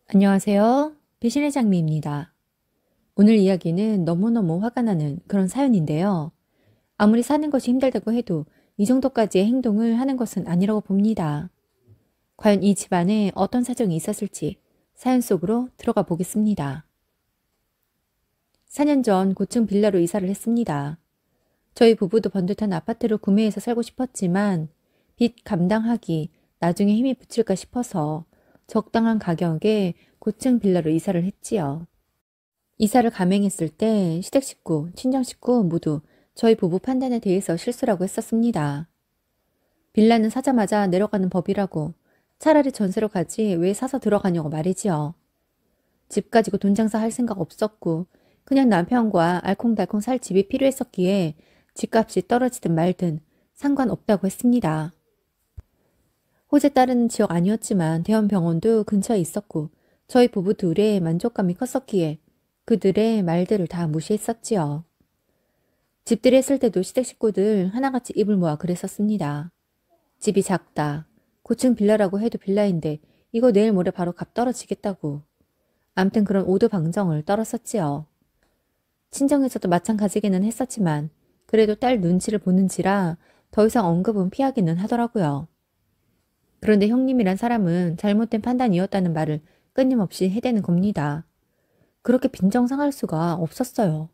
안녕하세요. 배신의 장미입니다. 오늘 이야기는 너무너무 화가 나는 그런 사연인데요. 아무리 사는 것이 힘들다고 해도 이 정도까지의 행동을 하는 것은 아니라고 봅니다. 과연 이 집안에 어떤 사정이 있었을지 사연 속으로 들어가 보겠습니다. 4년 전 고층 빌라로 이사를 했습니다. 저희 부부도 번듯한 아파트를 구매해서 살고 싶었지만 빚 감당하기 나중에 힘이 붙일까 싶어서 적당한 가격에 고층 빌라로 이사를 했지요. 이사를 감행했을 때 시댁 식구, 친정 식구 모두 저희 부부 판단에 대해서 실수라고 했었습니다. 빌라는 사자마자 내려가는 법이라고 차라리 전세로 가지 왜 사서 들어가냐고 말이지요. 집 가지고 돈 장사할 생각 없었고 그냥 남편과 알콩달콩 살 집이 필요했었기에 집값이 떨어지든 말든 상관없다고 했습니다. 호재 따르는 지역 아니었지만 대형 병원도 근처에 있었고 저희 부부 둘의 만족감이 컸었기에 그들의 말들을 다 무시했었지요. 집들이 했을 때도 시댁 식구들 하나같이 입을 모아 그랬었습니다. 집이 작다. 고층 빌라라고 해도 빌라인데 이거 내일 모레 바로 값 떨어지겠다고. 암튼 그런 오두방정을 떨었었지요. 친정에서도 마찬가지기는 했었지만 그래도 딸 눈치를 보는지라 더 이상 언급은 피하기는 하더라고요. 그런데 형님이란 사람은 잘못된 판단이었다는 말을 끊임없이 해대는 겁니다. 그렇게 빈정상할 수가 없었어요.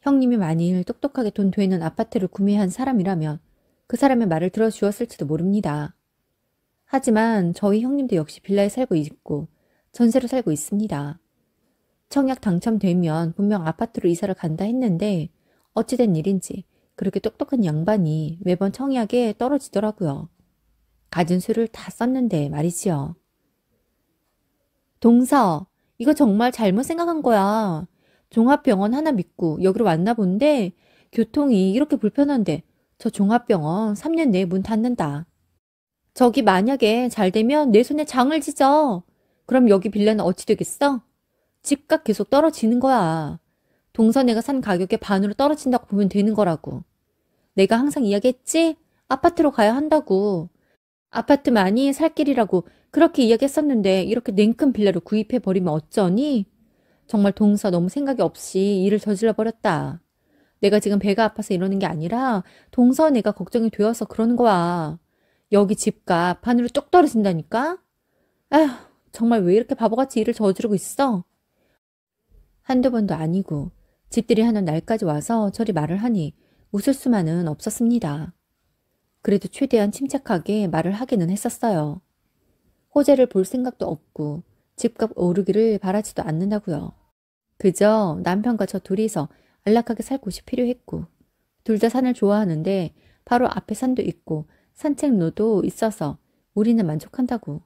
형님이 만일 똑똑하게 돈 되는 아파트를 구매한 사람이라면 그 사람의 말을 들어주었을지도 모릅니다. 하지만 저희 형님도 역시 빌라에 살고 있고 전세로 살고 있습니다. 청약 당첨되면 분명 아파트로 이사를 간다 했는데 어찌된 일인지 그렇게 똑똑한 양반이 매번 청약에 떨어지더라고요. 가진 수를 다 썼는데 말이지요. 동서, 이거 정말 잘못 생각한 거야. 종합병원 하나 믿고 여기로 왔나 본데 교통이 이렇게 불편한데 저 종합병원 3년 내에 문 닫는다. 저기 만약에 잘 되면 내 손에 장을 지져. 그럼 여기 빌라는 어찌 되겠어? 집값 계속 떨어지는 거야. 동서네가 산 가격의 반으로 떨어진다고 보면 되는 거라고. 내가 항상 이야기했지? 아파트로 가야 한다고. 아파트만이 살 길이라고 그렇게 이야기했었는데 이렇게 냉큼 빌라를 구입해버리면 어쩌니? 정말 동서 너무 생각이 없이 일을 저질러 버렸다. 내가 지금 배가 아파서 이러는 게 아니라 동서 내가 걱정이 되어서 그러는 거야. 여기 집값 반으로 뚝 떨어진다니까? 아휴, 정말 왜 이렇게 바보같이 일을 저지르고 있어? 한두 번도 아니고 집들이 하는 날까지 와서 저리 말을 하니 웃을 수만은 없었습니다. 그래도 최대한 침착하게 말을 하기는 했었어요. 호재를 볼 생각도 없고 집값 오르기를 바라지도 않는다고요. 그저 남편과 저 둘이서 안락하게 살 곳이 필요했고 둘 다 산을 좋아하는데 바로 앞에 산도 있고 산책로도 있어서 우리는 만족한다고.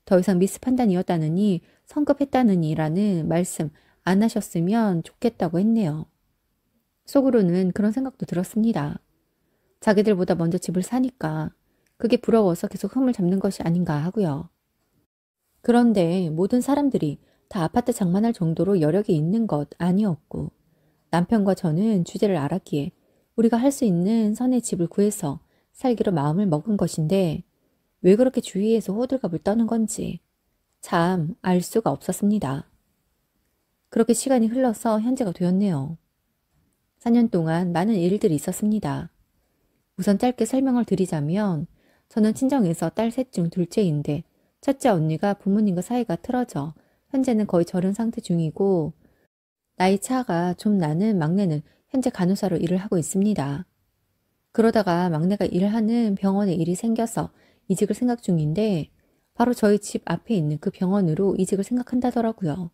더 이상 미스 판단이었다느니 성급했다느니라는 말씀 안 하셨으면 좋겠다고 했네요. 속으로는 그런 생각도 들었습니다. 자기들보다 먼저 집을 사니까 그게 부러워서 계속 흠을 잡는 것이 아닌가 하고요. 그런데 모든 사람들이 다 아파트 장만할 정도로 여력이 있는 것 아니었고 남편과 저는 주제를 알았기에 우리가 할 수 있는 선의 집을 구해서 살기로 마음을 먹은 것인데 왜 그렇게 주위에서 호들갑을 떠는 건지 참 알 수가 없었습니다. 그렇게 시간이 흘러서 현재가 되었네요. 4년 동안 많은 일들이 있었습니다. 우선 짧게 설명을 드리자면 저는 친정에서 딸 셋 중 둘째인데 첫째 언니가 부모님과 사이가 틀어져 현재는 거의 절은 상태 중이고 나이 차가 좀 나는 막내는 현재 간호사로 일을 하고 있습니다. 그러다가 막내가 일하는 병원에 일이 생겨서 이직을 생각 중인데 바로 저희 집 앞에 있는 그 병원으로 이직을 생각한다더라고요.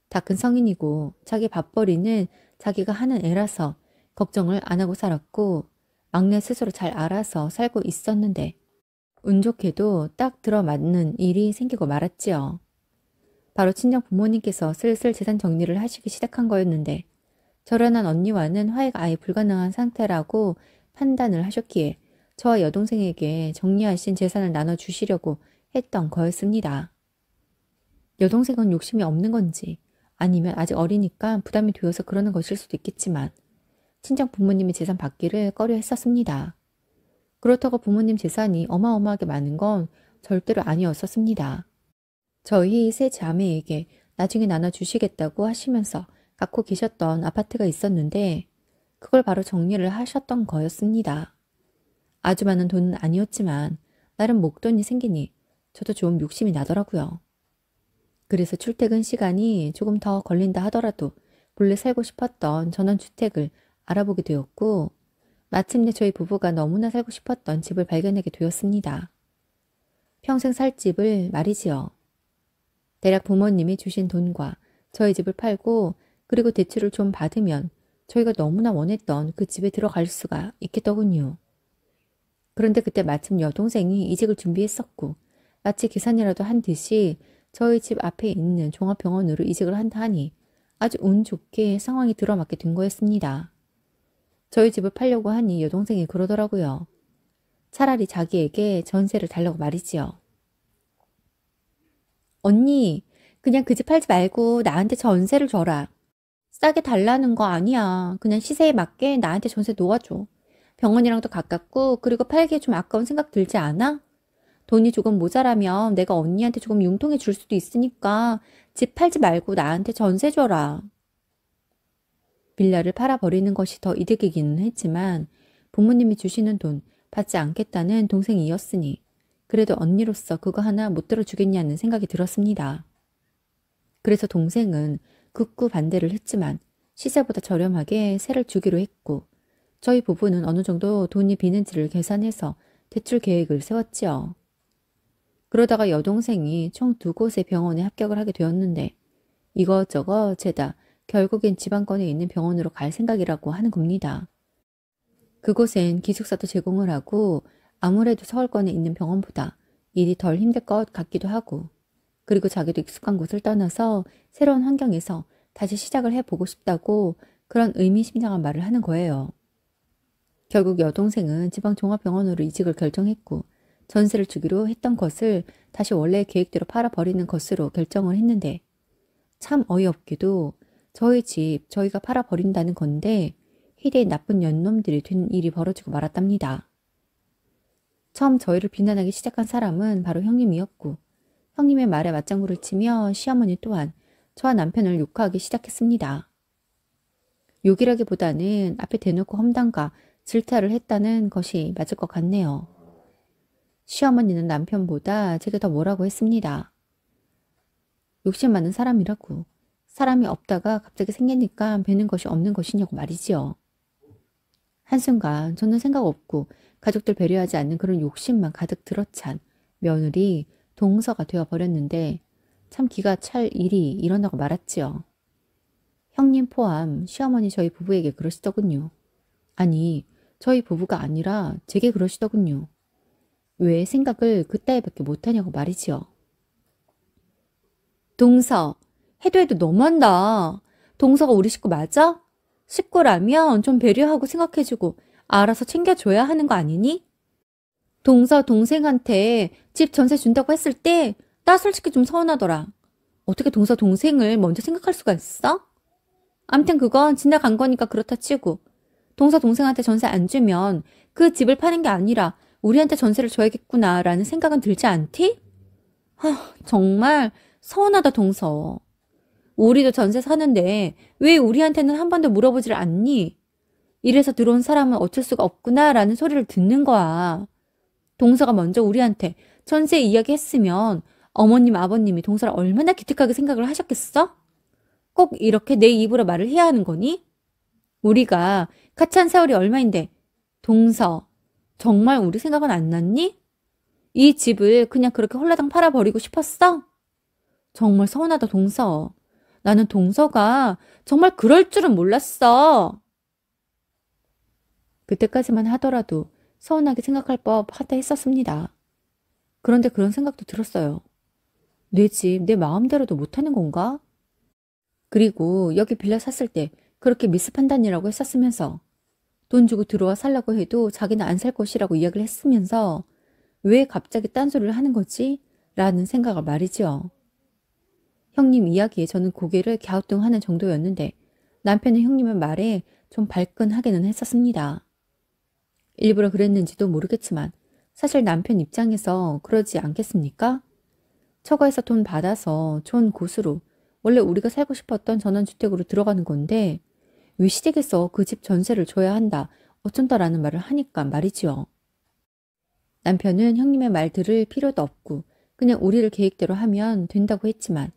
다 큰 성인이고 자기 밥벌이는 자기가 하는 애라서 걱정을 안 하고 살았고 막내 스스로 잘 알아서 살고 있었는데 운 좋게도 딱 들어맞는 일이 생기고 말았지요. 바로 친정 부모님께서 슬슬 재산 정리를 하시기 시작한 거였는데 저렴한 언니와는 화해가 아예 불가능한 상태라고 판단을 하셨기에 저와 여동생에게 정리하신 재산을 나눠주시려고 했던 거였습니다. 여동생은 욕심이 없는 건지 아니면 아직 어리니까 부담이 되어서 그러는 것일 수도 있겠지만 친정 부모님의 재산 받기를 꺼려 했었습니다. 그렇다고 부모님 재산이 어마어마하게 많은 건 절대로 아니었었습니다. 저희 세 자매에게 나중에 나눠주시겠다고 하시면서 갖고 계셨던 아파트가 있었는데 그걸 바로 정리를 하셨던 거였습니다. 아주 많은 돈은 아니었지만 나름 목돈이 생기니 저도 좀 욕심이 나더라고요. 그래서 출퇴근 시간이 조금 더 걸린다 하더라도 본래 살고 싶었던 전원주택을 알아보게 되었고 마침내 저희 부부가 너무나 살고 싶었던 집을 발견하게 되었습니다. 평생 살 집을 말이지요. 대략 부모님이 주신 돈과 저희 집을 팔고 그리고 대출을 좀 받으면 저희가 너무나 원했던 그 집에 들어갈 수가 있겠더군요. 그런데 그때 마침 여동생이 이직을 준비했었고 마치 계산이라도 한 듯이 저희 집 앞에 있는 종합병원으로 이직을 한다 하니 아주 운 좋게 상황이 들어맞게 된 거였습니다. 저희 집을 팔려고 하니 여동생이 그러더라고요. 차라리 자기에게 전세를 달라고 말이지요. 언니, 그냥 그 집 팔지 말고 나한테 전세를 줘라. 싸게 달라는 거 아니야. 그냥 시세에 맞게 나한테 전세 놓아줘. 병원이랑도 가깝고 그리고 팔기에 좀 아까운 생각 들지 않아? 돈이 조금 모자라면 내가 언니한테 조금 융통해 줄 수도 있으니까 집 팔지 말고 나한테 전세 줘라. 빌라를 팔아버리는 것이 더 이득이기는 했지만 부모님이 주시는 돈 받지 않겠다는 동생이었으니 그래도 언니로서 그거 하나 못 들어주겠냐는 생각이 들었습니다. 그래서 동생은 극구 반대를 했지만 시세보다 저렴하게 세를 주기로 했고 저희 부부는 어느 정도 돈이 비는지를 계산해서 대출 계획을 세웠지요. 그러다가 여동생이 총 2곳의 병원에 합격을 하게 되었는데 이것저것 죄다 결국엔 지방권에 있는 병원으로 갈 생각이라고 하는 겁니다. 그곳엔 기숙사도 제공을 하고 아무래도 서울권에 있는 병원보다 일이 덜 힘들 것 같기도 하고 그리고 자기도 익숙한 곳을 떠나서 새로운 환경에서 다시 시작을 해보고 싶다고 그런 의미심장한 말을 하는 거예요. 결국 여동생은 지방종합병원으로 이직을 결정했고 전세를 주기로 했던 것을 다시 원래의 계획대로 팔아버리는 것으로 결정을 했는데 참 어이없게도 저희 집 저희가 팔아버린다는 건데 희대의 나쁜 년놈들이 된 일이 벌어지고 말았답니다. 처음 저희를 비난하기 시작한 사람은 바로 형님이었고 형님의 말에 맞장구를 치며 시어머니 또한 저와 남편을 욕하기 시작했습니다. 욕이라기보다는 앞에 대놓고 험담과 질타를 했다는 것이 맞을 것 같네요. 시어머니는 남편보다 제게 더 뭐라고 했습니다. 욕심 많은 사람이라고. 사람이 없다가 갑자기 생기니까 뵈는 것이 없는 것이냐고 말이지요. 한순간 저는 생각 없고 가족들 배려하지 않는 그런 욕심만 가득 들어찬 며느리 동서가 되어버렸는데 참 기가 찰 일이 일어나고 말았지요. 형님 포함 시어머니 저희 부부에게 그러시더군요. 아니, 저희 부부가 아니라 제게 그러시더군요. 왜 생각을 그따위밖에 못하냐고 말이지요. 동서, 해도 해도 너무한다. 동서가 우리 식구 맞아? 식구라면 좀 배려하고 생각해주고 알아서 챙겨줘야 하는 거 아니니? 동서 동생한테 집 전세 준다고 했을 때 나 솔직히 좀 서운하더라. 어떻게 동서 동생을 먼저 생각할 수가 있어? 암튼 그건 지나간 거니까 그렇다 치고 동서 동생한테 전세 안 주면 그 집을 파는 게 아니라 우리한테 전세를 줘야겠구나 라는 생각은 들지 않디? 정말 서운하다 동서. 우리도 전세 사는데 왜 우리한테는 한 번도 물어보질 않니? 이래서 들어온 사람은 어쩔 수가 없구나 라는 소리를 듣는 거야. 동서가 먼저 우리한테 전세 이야기 했으면 어머님 아버님이 동서를 얼마나 기특하게 생각을 하셨겠어? 꼭 이렇게 내 입으로 말을 해야 하는 거니? 우리가 같이 한 세월이 얼마인데 동서 정말 우리 생각은 안 났니? 이 집을 그냥 그렇게 홀라당 팔아버리고 싶었어? 정말 서운하다 동서. 나는 동서가 정말 그럴 줄은 몰랐어. 그때까지만 하더라도 서운하게 생각할 법하다 했었습니다. 그런데 그런 생각도 들었어요. 내 집 내 마음대로도 못하는 건가? 그리고 여기 빌라 샀을 때 그렇게 미스판단이라고 했었으면서 돈 주고 들어와 살라고 해도 자기는 안 살 것이라고 이야기를 했으면서 왜 갑자기 딴소리를 하는 거지? 라는 생각을 말이죠. 형님 이야기에 저는 고개를 갸우뚱하는 정도였는데 남편은 형님의 말에 좀 발끈하기는 했었습니다. 일부러 그랬는지도 모르겠지만 사실 남편 입장에서 그러지 않겠습니까? 처가에서 돈 받아서 좋은 곳으로 원래 우리가 살고 싶었던 전원주택으로 들어가는 건데 왜 시댁에서 그 집 전세를 줘야 한다 어쩐다라는 말을 하니까 말이지요. 남편은 형님의 말 들을 필요도 없고 그냥 우리를 계획대로 하면 된다고 했지만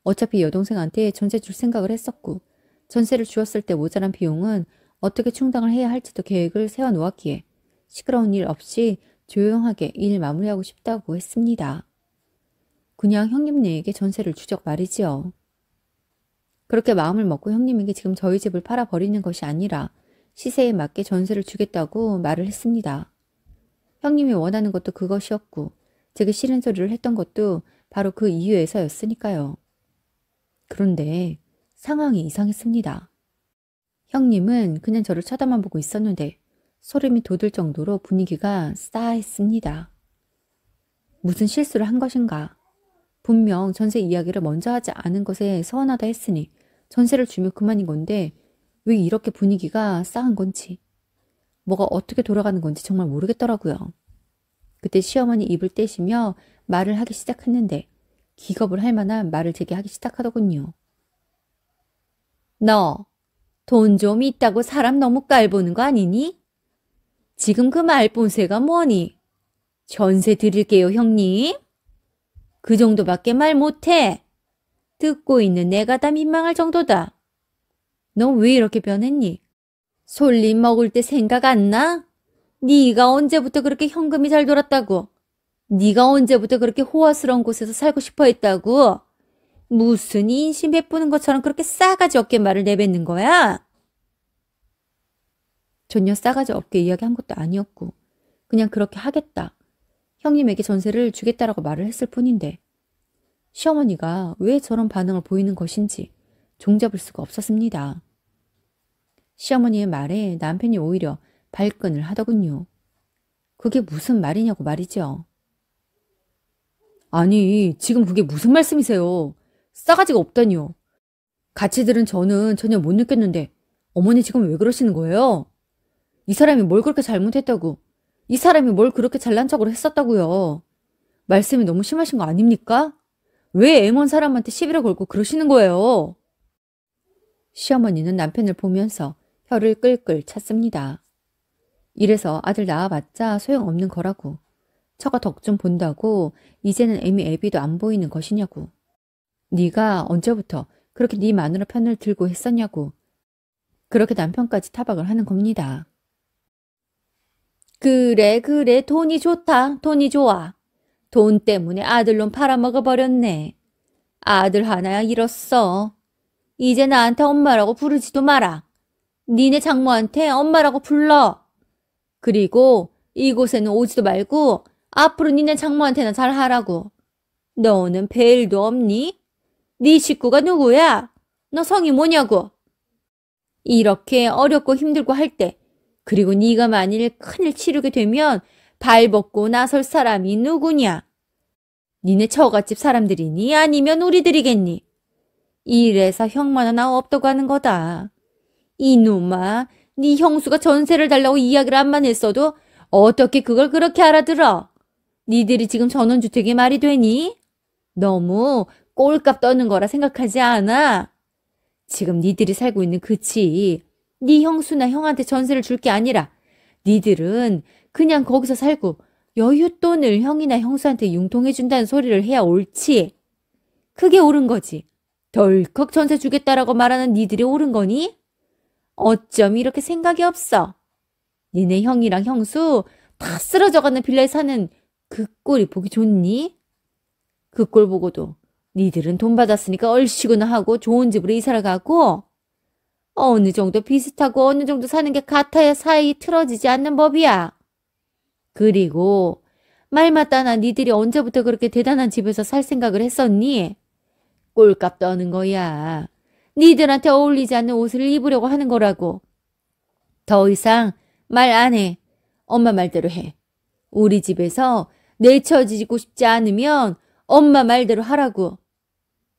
어차피 여동생한테 전세 줄 생각을 했었고 전세를 주었을 때 모자란 비용은 어떻게 충당을 해야 할지도 계획을 세워놓았기에 시끄러운 일 없이 조용하게 일 마무리하고 싶다고 했습니다. 그냥 형님네에게 전세를 주적 말이지요. 그렇게 마음을 먹고 형님에게 지금 저희 집을 팔아버리는 것이 아니라 시세에 맞게 전세를 주겠다고 말을 했습니다. 형님이 원하는 것도 그것이었고 제게 싫은 소리를 했던 것도 바로 그 이유에서였으니까요. 그런데 상황이 이상했습니다. 형님은 그냥 저를 쳐다만 보고 있었는데 소름이 돋을 정도로 분위기가 싸했습니다. 무슨 실수를 한 것인가? 분명 전세 이야기를 먼저 하지 않은 것에 서운하다 했으니 전세를 주면 그만인 건데 왜 이렇게 분위기가 싸한 건지 뭐가 어떻게 돌아가는 건지 정말 모르겠더라고요. 그때 시어머니 입을 떼시며 말을 하기 시작했는데 기겁을 할 만한 말을 제게 하기 시작하더군요. 너 돈 좀 있다고 사람 너무 깔보는 거 아니니? 지금 그 말본세가 뭐니? 전세 드릴게요 형님. 그 정도밖에 말 못해. 듣고 있는 내가 다 민망할 정도다. 너 왜 이렇게 변했니? 솔잎 먹을 때 생각 안 나? 네가 언제부터 그렇게 현금이 잘 돌았다고? 네가 언제부터 그렇게 호화스러운 곳에서 살고 싶어 했다고? 무슨 인심 베푸는 것처럼 그렇게 싸가지 없게 말을 내뱉는 거야? 전혀 싸가지 없게 이야기한 것도 아니었고 그냥 그렇게 하겠다. 형님에게 전세를 주겠다라고 말을 했을 뿐인데 시어머니가 왜 저런 반응을 보이는 것인지 종잡을 수가 없었습니다. 시어머니의 말에 남편이 오히려 발끈을 하더군요. 그게 무슨 말이냐고 말이죠. 아니, 지금 그게 무슨 말씀이세요? 싸가지가 없다니요. 같이 들은 저는 전혀 못 느꼈는데 어머니 지금 왜 그러시는 거예요? 이 사람이 뭘 그렇게 잘못했다고? 이 사람이 뭘 그렇게 잘난 척으로 했었다고요? 말씀이 너무 심하신 거 아닙니까? 왜 애먼 사람한테 시비를 걸고 그러시는 거예요? 시어머니는 남편을 보면서 혀를 끌끌 찼습니다. 이래서 아들 낳아봤자 소용없는 거라고. 처가 덕 좀 본다고 이제는 애미 애비도 안 보이는 것이냐고. 네가 언제부터 그렇게 네 마누라 편을 들고 했었냐고. 그렇게 남편까지 타박을 하는 겁니다. 그래 돈이 좋다. 돈이 좋아. 돈 때문에 아들놈 팔아먹어버렸네. 아들 하나 잃었어. 이제 나한테 엄마라고 부르지도 마라. 니네 장모한테 엄마라고 불러. 그리고 이곳에는 오지도 말고 앞으로 니네 장모한테나 잘하라고. 너는 벨도 없니? 네 식구가 누구야? 너 성이 뭐냐고? 이렇게 어렵고 힘들고 할 때 그리고 네가 만일 큰일 치르게 되면 발벗고 나설 사람이 누구냐? 니네 처갓집 사람들이니 아니면 우리들이겠니? 이래서 형만 하나 없다고 하는 거다. 이놈아, 네 형수가 전세를 달라고 이야기를 한만 했어도 어떻게 그걸 그렇게 알아들어? 니들이 지금 전원주택이 말이 되니? 너무 꼴값 떠는 거라 생각하지 않아? 지금 니들이 살고 있는 그 집, 네 형수나 형한테 전세를 줄 게 아니라 니들은 그냥 거기서 살고 여윳돈을 형이나 형수한테 융통해준다는 소리를 해야 옳지. 그게 옳은 거지. 덜컥 전세 주겠다라고 말하는 니들이 옳은 거니? 어쩜 이렇게 생각이 없어? 니네 형이랑 형수 다 쓰러져가는 빌라에 사는 그 꼴이 보기 좋니? 그 꼴 보고도 니들은 돈 받았으니까 얼씨구나 하고 좋은 집으로 이사를 가고 어느 정도 비슷하고 어느 정도 사는 게 같아야 사이 틀어지지 않는 법이야. 그리고 말 맞다나 니들이 언제부터 그렇게 대단한 집에서 살 생각을 했었니? 꼴값 떠는 거야. 니들한테 어울리지 않는 옷을 입으려고 하는 거라고. 더 이상 말 안 해. 엄마 말대로 해. 우리 집에서 내쳐지고 싶지 않으면 엄마 말대로 하라고.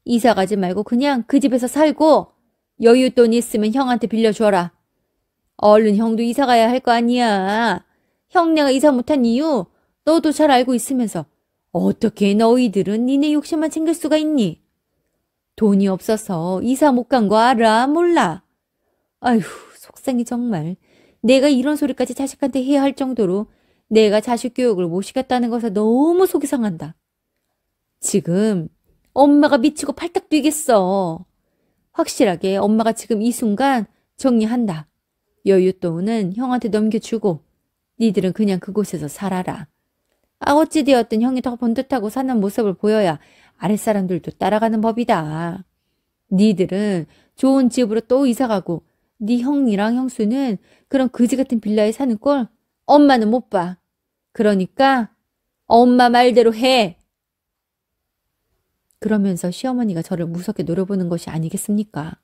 이사 가지 말고 그냥 그 집에서 살고 여윳돈 있으면 형한테 빌려줘라. 얼른 형도 이사 가야 할 거 아니야. 형네가 이사 못한 이유 너도 잘 알고 있으면서 어떻게 너희들은 니네 욕심만 챙길 수가 있니? 돈이 없어서 이사 못 간 거 알아? 몰라? 아휴, 속상해 정말. 내가 이런 소리까지 자식한테 해야 할 정도로 내가 자식 교육을 못 시켰다는 것에 너무 속이 상한다. 지금 엄마가 미치고 팔딱 뛰겠어. 확실하게 엄마가 지금 이 순간 정리한다. 여윳돈은 형한테 넘겨주고 니들은 그냥 그곳에서 살아라. 어찌되었든 형이 더 번듯하고 사는 모습을 보여야 아랫사람들도 따라가는 법이다. 니들은 좋은 집으로 또 이사가고 네 형이랑 형수는 그런 그지 같은 빌라에 사는 꼴 엄마는 못 봐. 그러니까 엄마 말대로 해. 그러면서 시어머니가 저를 무섭게 노려보는 것이 아니겠습니까?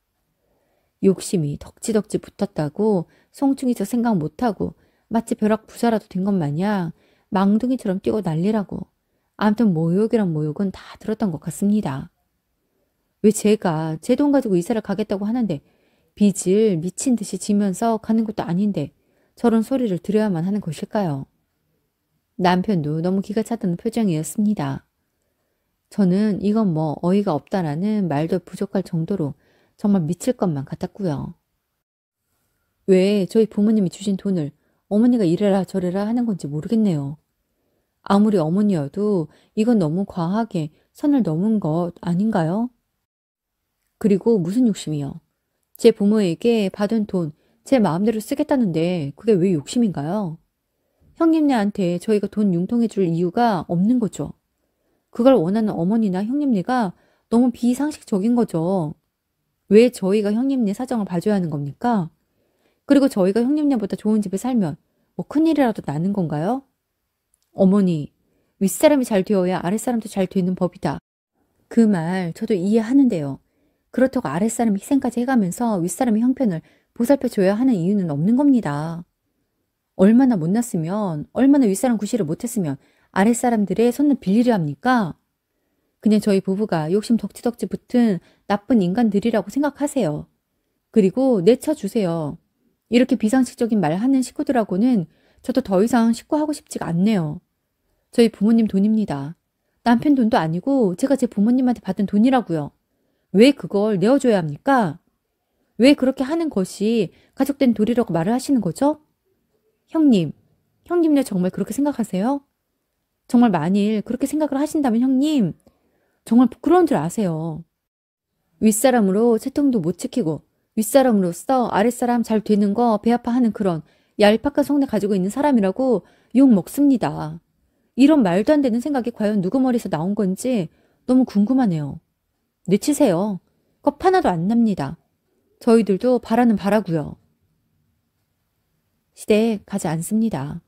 욕심이 덕지덕지 붙었다고 송충이서 생각 못하고 마치 벼락 부자라도 된 것 마냥 망둥이처럼 뛰고 난리라고. 아무튼 모욕이란 모욕은 다 들었던 것 같습니다. 왜 제가 제 돈 가지고 이사를 가겠다고 하는데 빚을 미친 듯이 지면서 가는 것도 아닌데 저런 소리를 들어야만 하는 것일까요? 남편도 너무 기가 차다는 표정이었습니다. 저는 이건 뭐 어이가 없다라는 말도 부족할 정도로 정말 미칠 것만 같았고요. 왜 저희 부모님이 주신 돈을 어머니가 이래라 저래라 하는 건지 모르겠네요. 아무리 어머니여도 이건 너무 과하게 선을 넘은 것 아닌가요? 그리고 무슨 욕심이요? 제 부모에게 받은 돈 제 마음대로 쓰겠다는데 그게 왜 욕심인가요? 형님네한테 저희가 돈 융통해 줄 이유가 없는 거죠. 그걸 원하는 어머니나 형님네가 너무 비상식적인 거죠. 왜 저희가 형님네 사정을 봐줘야 하는 겁니까? 그리고 저희가 형님네보다 좋은 집에 살면 뭐 큰일이라도 나는 건가요? 어머니, 윗사람이 잘 되어야 아랫사람도 잘 되는 법이다. 그 말 저도 이해하는데요. 그렇다고 아랫사람이 희생까지 해가면서 윗사람의 형편을 보살펴줘야 하는 이유는 없는 겁니다. 얼마나 못났으면, 얼마나 윗사람 구실을 못했으면 아랫사람들의 손을 빌리려 합니까? 그냥 저희 부부가 욕심 덕지덕지 붙은 나쁜 인간들이라고 생각하세요. 그리고 내쳐주세요. 이렇게 비상식적인 말 하는 식구들하고는 저도 더 이상 식구하고 싶지가 않네요. 저희 부모님 돈입니다. 남편 돈도 아니고 제가 제 부모님한테 받은 돈이라고요. 왜 그걸 내어줘야 합니까? 왜 그렇게 하는 것이 가족된 도리라고 말을 하시는 거죠? 형님네 정말 그렇게 생각하세요? 정말 만일 그렇게 생각을 하신다면 형님, 정말 부끄러운 줄 아세요. 윗사람으로 채통도 못 지키고 윗사람으로서 아랫사람 잘 되는 거 배 아파하는 그런 얄팍한 속내 가지고 있는 사람이라고 욕 먹습니다. 이런 말도 안 되는 생각이 과연 누구 머리에서 나온 건지 너무 궁금하네요. 내치세요. 겁 하나도 안 납니다. 저희들도 바라는 바라고요. 시댁 가지 않습니다.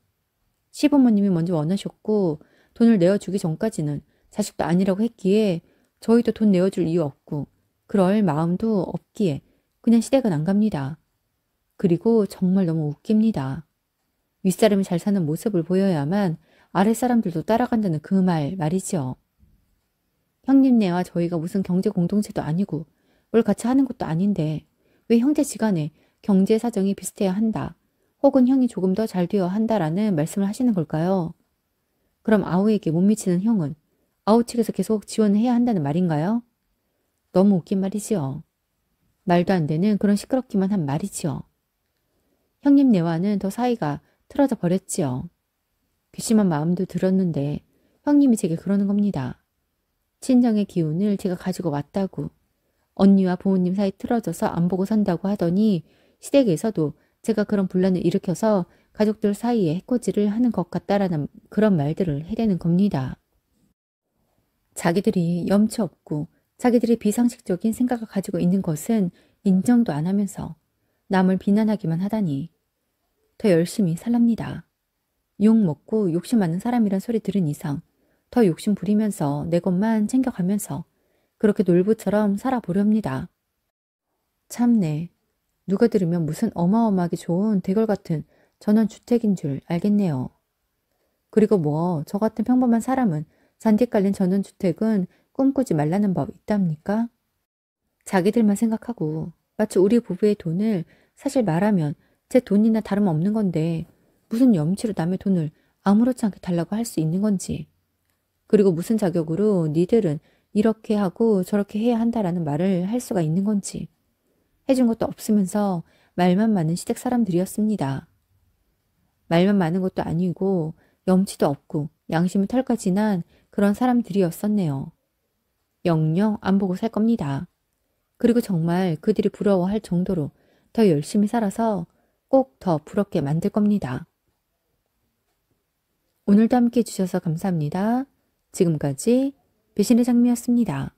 시부모님이 먼저 원하셨고 돈을 내어주기 전까지는 자식도 아니라고 했기에 저희도 돈 내어줄 이유 없고 그럴 마음도 없기에 그냥 시댁은 안 갑니다. 그리고 정말 너무 웃깁니다. 윗사람이 잘 사는 모습을 보여야만 아랫사람들도 따라간다는 그 말이죠. 형님네와 저희가 무슨 경제 공동체도 아니고 뭘 같이 하는 것도 아닌데 왜 형제지간에 경제 사정이 비슷해야 한다. 혹은 형이 조금 더 잘 되어야 한다라는 말씀을 하시는 걸까요? 그럼 아우에게 못 미치는 형은 아우 측에서 계속 지원을 해야 한다는 말인가요? 너무 웃긴 말이지요. 말도 안 되는 그런 시끄럽기만 한 말이지요. 형님네와는 더 사이가 틀어져 버렸지요. 괘씸한 마음도 들었는데 형님이 제게 그러는 겁니다. 친정의 기운을 제가 가지고 왔다고. 언니와 부모님 사이 틀어져서 안 보고 산다고 하더니 시댁에서도 제가 그런 분란을 일으켜서 가족들 사이에 해코지를 하는 것 같다라는 그런 말들을 해대는 겁니다. 자기들이 염치 없고 자기들이 비상식적인 생각을 가지고 있는 것은 인정도 안 하면서 남을 비난하기만 하다니 더 열심히 살랍니다. 욕 먹고 욕심 많은 사람이란 소리 들은 이상 더 욕심 부리면서 내 것만 챙겨가면서 그렇게 놀부처럼 살아보렵니다. 참네. 누가 들으면 무슨 어마어마하게 좋은 대걸 같은 전원주택인 줄 알겠네요. 그리고 뭐 저 같은 평범한 사람은 잔디 깔린 전원주택은 꿈꾸지 말라는 법 있답니까? 자기들만 생각하고 마치 우리 부부의 돈을 사실 말하면 제 돈이나 다름없는 건데 무슨 염치로 남의 돈을 아무렇지 않게 달라고 할 수 있는 건지 그리고 무슨 자격으로 니들은 이렇게 하고 저렇게 해야 한다라는 말을 할 수가 있는 건지. 해준 것도 없으면서 말만 많은 시댁 사람들이었습니다. 말만 많은 것도 아니고 염치도 없고 양심이 털까지 난 그런 사람들이었었네요. 영영 안 보고 살 겁니다. 그리고 정말 그들이 부러워할 정도로 더 열심히 살아서 꼭 더 부럽게 만들 겁니다. 오늘도 함께 해주셔서 감사합니다. 지금까지 배신의 장미였습니다.